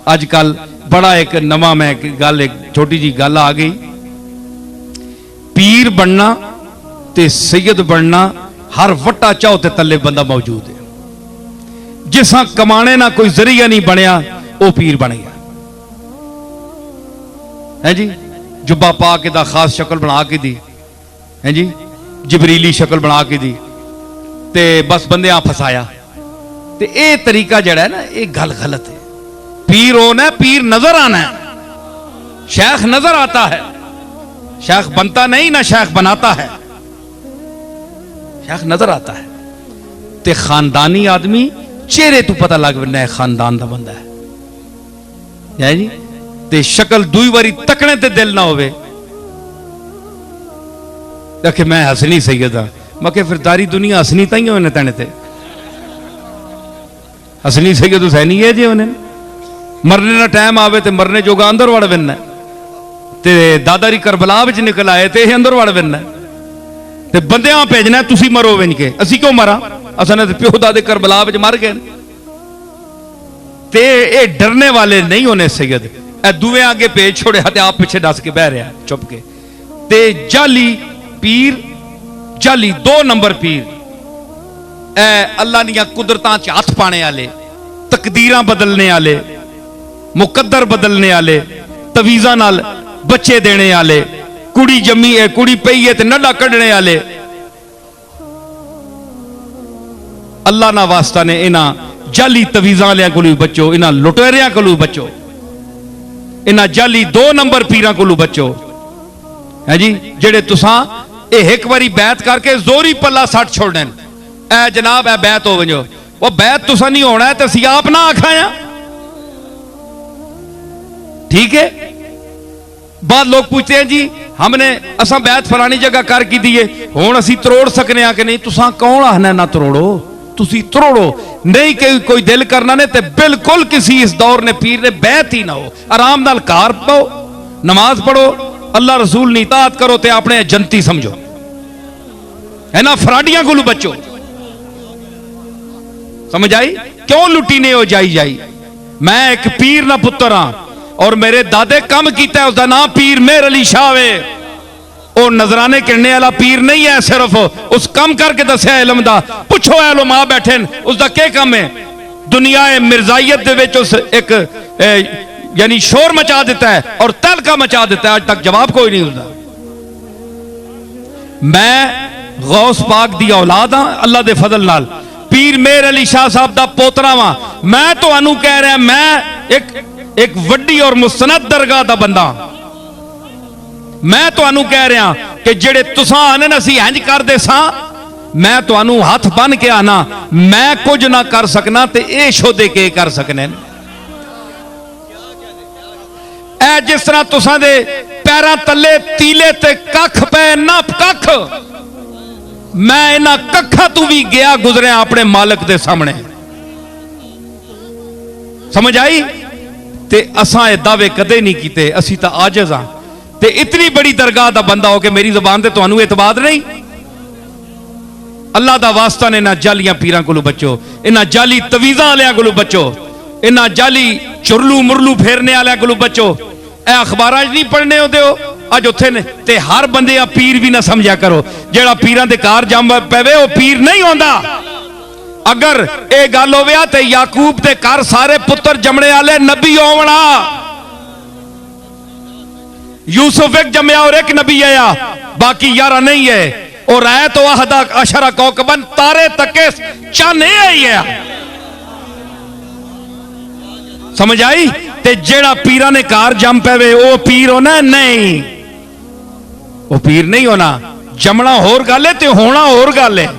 अजकल बड़ा एक नवा मैं गल एक छोटी जी गल आ गई, पीर बनना ते सैयद बनना हर वट्टा चाहो ते तले बंदा मौजूद है। जिसा कमाने ना कोई जरिया नहीं बनया वह पीर बन गया है जी। जुब्बा पा के दा खास शक्ल बना के दी है जी, जबरीली शक्ल बना के दी ते बस बंदे फसाया। ते ये तरीका जड़ा है ना, ये गल गलत है। पीर होना है, पीर नजर आना है, शेख नजर आता है, शेख बनता नहीं ना शेख बनाता है, शेख नजर आता है। ते खानदानी आदमी चेहरे तो पता लग पैंदा है खानदान का बंदा है जी। ते शक्ल दुई बारी तकने ते दिल ना होवे कि मैं हसनी सैयद हाँ, मैं फिर सारी दुनिया हसनी ताई होने तने ते हसनी सैयद हुसैनी है जी। उन्हें मरने का टाइम आवे तो मरने जोगा अंदर वड़ बनना, ते दादारी करबला विच निकल आए तो यह अंदर वड़ बनना, ते बंदियां भेजना तुसी मरो विंज के, असी क्यों मरा, असने तो प्यो दादे करबला विच मर गए। ते ये डरने वाले नहीं होने सैयद, ए दुए आगे पेज छोड़े ते आप पीछे दस के बह रहा चुप के। ते जाली पीर, जाली 2 नंबर पीर, ए अल्लाह दियां कुदरतां च हथ पाने वाले, तकदीरां बदलने वाले, मुकद्दर बदलने वाले, तवीज़ां नाल बच्चे देने वाले, कुड़ी जम्मी है कुड़ी पई है ते नड्डा कढ़ने वाले। अल्लाह ना वास्ता ने इन्हां जाली तवीज़ां वालियां कोलों बचो, इन्हां लुटेरियां कोलों बचो, इन्हां जाली 2 नंबर पीरां कोलों बचो है जी। जेड़े तुसां एक बारी बैत करके जोरी पल्ला सट छोड़ने, ए जनाब ए बैत हो वजो, वो बैत तुसा नहीं होना है तो असीं आप ना आखाया, ठीक है। बाद लोग पूछते हैं जी हमने असा बैत फलानी जगह कर की दी है, हुण असीं तरोड़ सकने आ कि नहीं। तुसा कौन आखना ना तरोड़ो, तुसी तरोड़ो नहीं कि कोई दिल करना ने ते बिल्कुल किसी इस दौर ने पीर ने बैत ही ना हो। आराम नाल कार पाओ, नमाज पढ़ो, अल्लाह रसूल नी इताअत करो ते अपने जनती समझो है ना, फराडियां को बचो। समझ आई क्यों लुटी ने हो जाई जाई। मैं एक पीर ना पुत्र हाँ और मेरे दादे कम किया, उसका नाम पीर मेहर अली शाह वे। वो नजराने किरने वाला पीर नहीं है, सिर्फ उस कम करके दसिया इलम दा। पुछो उलमा बैठे उसका क्या कम है। दुनिया मिर्जाइत दे विच उस एक यानी शोर मचा देता है और तहलका मचा देता है, आज तक जवाब कोई नहीं उसका। मैं गौस पाक दी औलाद हाँ अल्लाह दे फजल नाल, पीर मेहर अली शाह साहब दा पोतरा वां। मैं तुहानू कह रहा मैं एक वड्डी और मुसनद दरगाह दा बंदा। मैं तुहानू कह रहा कि जेड़े तुसां आने असीं इंज करदे सां, मैं तुहानू हाथ बन के आना मैं कुछ ना कर सकना ते ए शोधे के कर सकने। ऐ जिस तरह तुसां दे पैरां तले तीले ते कख पे ना कख, मैं इन्हां कखा तू भी गया गुजरिया अपने मालिक दे सामने। समझ आई। ते असां ये दावे कदे नहीं कीते, असी तो आजिज़ हां। ते इतनी बड़ी दरगाह दा बंदा हो के मेरी जुबान ते तुहानू एतबार नहीं। अल्लाह दा वास्ता ने इन्हां जालियां पीरां कोलों बचो, इन्हां जाली तवीज़ां वालियां कोलों बचो, इन्हां जाली चुरलू मुरलू फेरने वालियां कोलों बचो। ए अखबारां च नहीं पढ़ने होंदे हो अज उत्थे ने, ते हर बंदे आ पीर भी ना समझा करो। जेड़ा पीरां दे कार जम पवे वो पीर नहीं होंदा। अगर ये गल होवे ते याकूब दे घर सारे पुत्र जमने वाले नबी होवना, यूसुफ एक जमया और एक नबी आया, बाकी 11 नहीं है। और आए तो अहदा अशरा कौकबन, तारे तके चंद आई है। समझ आई। ते जेड़ा पीरा ने कार जम पवे वो पीर होना नहीं, वो पीर नहीं होना। जमना होर गल है ते होना होर गल है।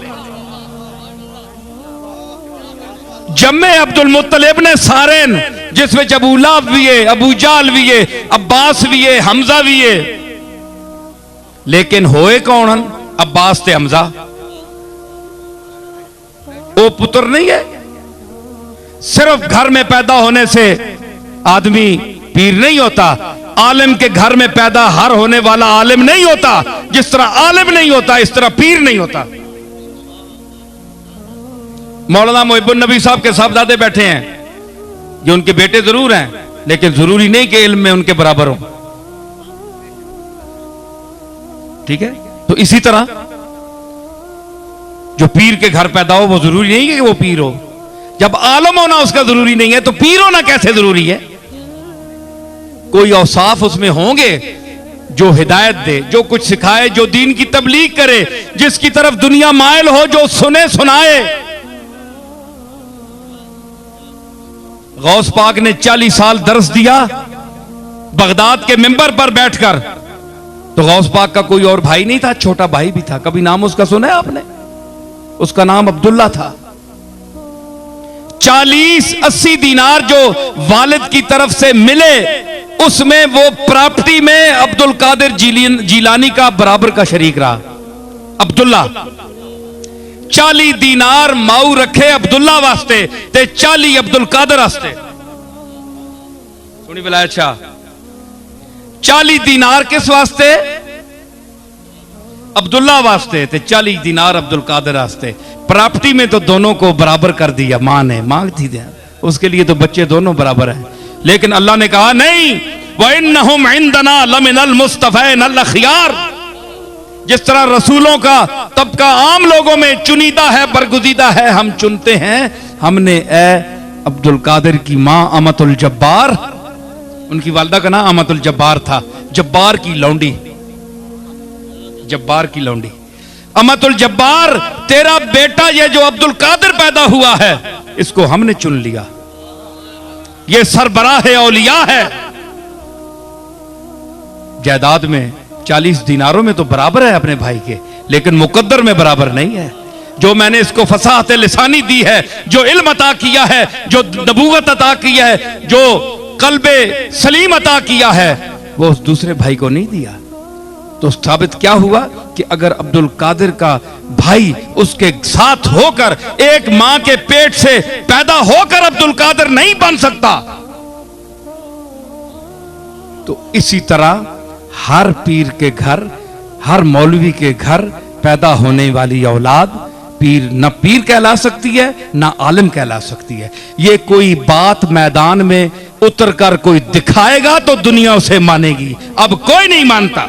जम्मे अब्दुल मुत्तलिब ने सारे, जिसमें अबू लहब भी है, अबू जाल भी है, अब्बास भी है, हमजा भी है, लेकिन होए कौन अब्बास ते हमजा? वो पुत्र नहीं है। सिर्फ घर में पैदा होने से आदमी पीर नहीं होता। आलिम के घर में पैदा हर होने वाला आलिम नहीं होता। जिस तरह आलिम नहीं होता इस तरह पीर नहीं होता। मौलाना मोहिबुन नबी साहब के साहबजादे बैठे हैं, जो उनके बेटे जरूर हैं, लेकिन जरूरी नहीं कि इल्म में उनके बराबर हो। ठीक है, तो इसी तरह जो पीर के घर पैदा हो वो जरूरी नहीं है कि वो पीर हो। जब आलम होना उसका जरूरी नहीं है तो पीर होना कैसे जरूरी है? कोई औसाफ उसमें होंगे जो हिदायत दे, जो कुछ सिखाए, जो दीन की तबलीग करे, जिसकी तरफ दुनिया माइल हो, जो सुने सुनाए। गौस पाक ने 40 साल दर्स दिया बगदाद के मिंबर पर बैठकर, तो गौस पाक का कोई और भाई नहीं था, छोटा भाई भी था। कभी नाम उसका सुना है आपने? उसका नाम अब्दुल्ला था। 40-80 दीनार जो वालिद की तरफ से मिले, उसमें वो प्रॉपर्टी में अब्दुल कादिर जीलानी का बराबर का शरीक रहा। अब्दुल्ला 40 दीनार माऊ रखे अब्दुल्ला वास्ते ते 40 अब्दुल कादिर वास्ते। सुनी बिलायत शाह, 40 दीनार किस वास्ते? अब्दुल्ला वास्ते, ते 40 दीनार अब्दुल कादिर वास्ते। प्रॉपर्टी में तो दोनों को बराबर कर दिया, मां ने मांगती थी उसके लिए तो बच्चे दोनों बराबर हैं। लेकिन अल्लाह ने कहा नहीं, वइन्नहुम इंदना लमिनल मुस्तफैनल अखयार। जिस तरह रसूलों का तबका आम लोगों में चुनीदा है, बरगुजीदा है, हम चुनते हैं, हमने ए अब्दुल कादिर की मां अमतुल जब्बार, उनकी वालिदा का नाम अमतुल जब्बार था, जब्बार की लौंडी, जब्बार की लौंडी, अमतुल जब्बार, तेरा बेटा ये जो अब्दुल कादिर पैदा हुआ है, इसको हमने चुन लिया, ये सरबराह औलिया है। जायदाद में 40 दीनारों में तो बराबर है अपने भाई के, लेकिन मुकद्दर में बराबर नहीं है। जो मैंने इसको फसाहत लिसानी दी है, जो इल्म अता किया है, जो नबूवत अता किया है, जो कल्बे सलीम अता किया है, वो उस दूसरे भाई को नहीं दिया। तो साबित क्या हुआ कि अगर अब्दुल कादिर का भाई उसके साथ होकर, एक मां के पेट से पैदा होकर अब्दुल कादिर नहीं बन सकता, तो इसी तरह हर पीर के घर, हर मौलवी के घर पैदा होने वाली औलाद पीर न पीर कहला सकती है, न आलिम कहला सकती है। ये कोई बात मैदान में उतरकर कोई दिखाएगा तो दुनिया उसे मानेगी, अब कोई नहीं मानता।